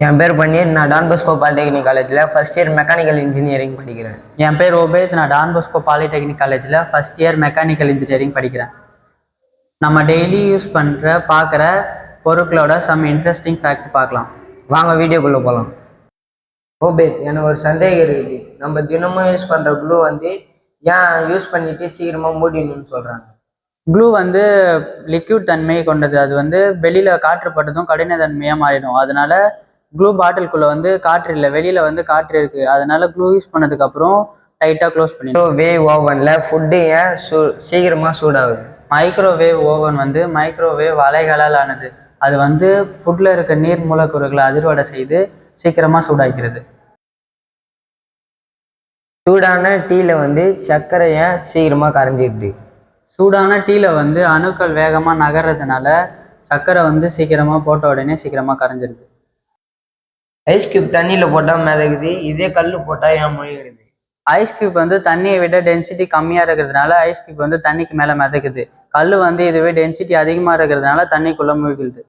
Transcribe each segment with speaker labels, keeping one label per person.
Speaker 1: என் பேர் பன்னீர். நான் Don Bosco polytechnic காலேஜில் ஃபர்ஸ்ட் இயர் மெக்கானிக்கல் இன்ஜினியரிங் படிக்கிறேன்.
Speaker 2: என் பேர் ஓபேத். நான் டான் பாஸ்கோ பாலிடெக்னிக் காலேஜில் ஃபர்ஸ்ட் இயர் மெக்கானிக்கல் இன்ஜினியரிங் படிக்கிறேன். நம்ம டெய்லி யூஸ் பண்ணுற பார்க்குற பொருட்களோட சம் இன்ட்ரெஸ்டிங் ஃபேக்ட் பார்க்கலாம்.
Speaker 1: வாங்க வீடியோக்குள்ளே போகலாம். ஓபேத், எனக்கு ஒரு சந்தேகம் இருக்குது. நம்ம தினமும் யூஸ் பண்ணுற க்ளூ ஏன் யூஸ் பண்ணிட்டு சீக்கிரமாக மூடிடணும்னு சொல்கிறாங்க?
Speaker 2: க்ளூ லிக்விட் தன்மை கொண்டது. அது வெளியில் காற்றுப்பட்டதும் கடின தன்மையாக மாறிடும். அதனால க்ளூ பாட்டிலுக்குள்ளே காற்று இல்லை, வெளியில் காற்று இருக்குது. அதனால க்ளூ யூஸ் பண்ணதுக்கப்புறம் டைட்டாக க்ளோஸ் பண்ணிடும்.
Speaker 1: வேவ் ஓவனில் ஃபுட்டு ஏன் சீக்கிரமாக சூடாகுது?
Speaker 2: மைக்ரோவேவ் ஓவன் மைக்ரோவேவ் அலைகளால் ஆனது. அது ஃபுட்டில் இருக்க நீர் மூலக்கூறுகளை அதிர்வடை செய்து சீக்கிரமாக சூடாக்கிறது.
Speaker 1: சூடான டீயில் சர்க்கரை ஏன் சீக்கிரமாக கரைஞ்சிடுது?
Speaker 2: சூடான டீயில் அணுக்கள் வேகமாக நகர்றதுனால சர்க்கரை சீக்கிரமாக போட்ட உடனே சீக்கிரமாக கரைஞ்சிருது.
Speaker 1: ஐஸ் கியூப் தண்ணியில் போட்டால் மிதக்குது, இதே கல் போட்டால் ஏன் மூழ்கிடுது?
Speaker 2: ஐஸ் கியூப் தண்ணியை விட டென்சிட்டி கம்மியாக இருக்கிறதுனால ஐஸ் கியூப் தண்ணிக்கு மேலே மிதக்குது. கல் இதுவே டென்சிட்டி அதிகமாக இருக்கிறதுனால தண்ணிக்குள்ளே மூழ்கிடுது.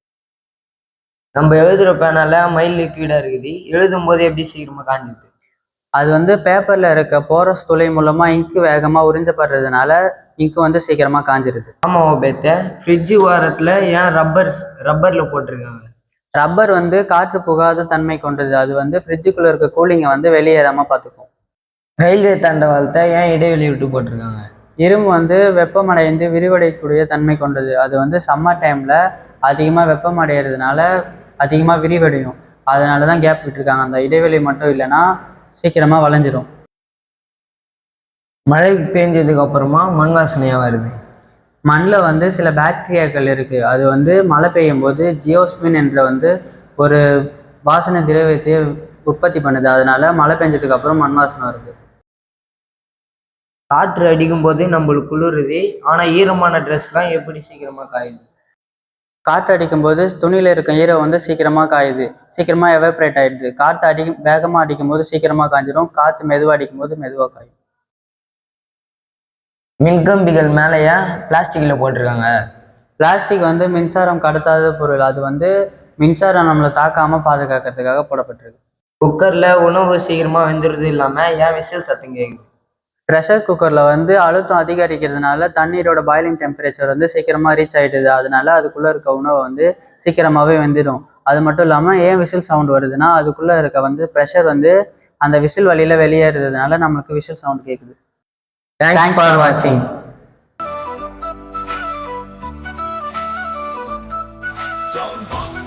Speaker 1: நம்ம எழுதுகிற பேனால மைல் லிக்விடாக இருக்குது, எழுதும் போது எப்படி சீக்கிரமாக காஞ்சிது?
Speaker 2: அது பேப்பரில் இருக்க போரஸ் துளை மூலமாக இங்கு வேகமாக உறிஞ்சப்படுறதுனால இங்கு சீக்கிரமாக காஞ்சிருது.
Speaker 1: ஆமாம் ஓபேத்த, ஃப்ரிட்ஜு ஓரத்தில் ஏன் ரப்பரில் போட்டிருக்காங்க?
Speaker 2: ரப்பர் காற்று புகாத தன்மை கொண்டது. அது ஃப்ரிட்ஜுக்குள்ளே இருக்க கூலிங்கை வெளியேறாமல் பார்த்துக்கும்.
Speaker 1: ரயில்வே தண்டவாளத்தை ஏன் இடைவெளி விட்டு போட்டிருக்காங்க?
Speaker 2: இரும்பு வெப்பமடைந்து விரிவடையக்கூடிய தன்மை கொண்டது. அது சம்மர் டைமில் அதிகமாக வெப்பமடைகிறதுனால அதிகமாக விரிவடையும். அதனால தான் கேப் விட்டுருக்காங்க. அந்த இடைவெளி மட்டும் இல்லைன்னா சீக்கிரமாக வளைஞ்சிரும்.
Speaker 1: மழை பெஞ்சதுக்கு அப்புறமா மண் வாசனையாக வருது.
Speaker 2: மண்ணில் சில பாக்டீரியாக்கள் இருக்குது. அது மழை பெய்யும் போது ஜியோஸ்மின் என்ற ஒரு வாசனை திரவியத்தை உற்பத்தி பண்ணுது. அதனால மழை பெஞ்சதுக்கு அப்புறம் மண் வாசனை வருது.
Speaker 1: காற்று அடிக்கும் போது நம்மளுக்கு குளிருது, ஆனால் ஈரமான ட்ரெஸ்லாம் எப்படி சீக்கிரமாக காயுது?
Speaker 2: காற்று அடிக்கும்போது துணியில் இருக்க ஈரம் சீக்கிரமாக காயுது, சீக்கிரமாக எவாப்ரேட் ஆகிடுது. காற்று வேகமாக அடிக்கும் போது சீக்கிரமாக காஞ்சிடும், காற்று மெதுவாக அடிக்கும் போது மெதுவாக காயும்.
Speaker 1: மின்கம்பிகள் மேலே ஏன் பிளாஸ்டிக்கில் போட்டிருக்காங்க?
Speaker 2: பிளாஸ்டிக் மின்சாரம் கடத்தாத பொருள். அது மின்சாரம் நம்மளை தாக்காமல் பாதுகாக்கிறதுக்காக போடப்பட்டிருக்கு.
Speaker 1: குக்கரில் உணவு சீக்கிரமாக வெந்துடுறது இல்லாமல் ஏன் விசில் சத்தம் கேட்குது?
Speaker 2: ப்ரெஷர் குக்கரில் அழுத்தம் அதிகரிக்கிறதுனால தண்ணீரோட பாயிலிங் டெம்பரேச்சர் சீக்கிரமாக ரீச் ஆகிடுது. அதனால அதுக்குள்ளே இருக்க உணவை சீக்கிரமாகவே வெந்துடும். அது மட்டும் இல்லாமல் ஏன் விசில் சவுண்ட் வருதுன்னா அதுக்குள்ளே இருக்க ப்ரெஷர் அந்த விசில் வழியில் வெளியேறதுனால நம்மளுக்கு விசில் சவுண்ட் கேட்குது.
Speaker 1: Thanks for watching.
Speaker 3: Don Bosco.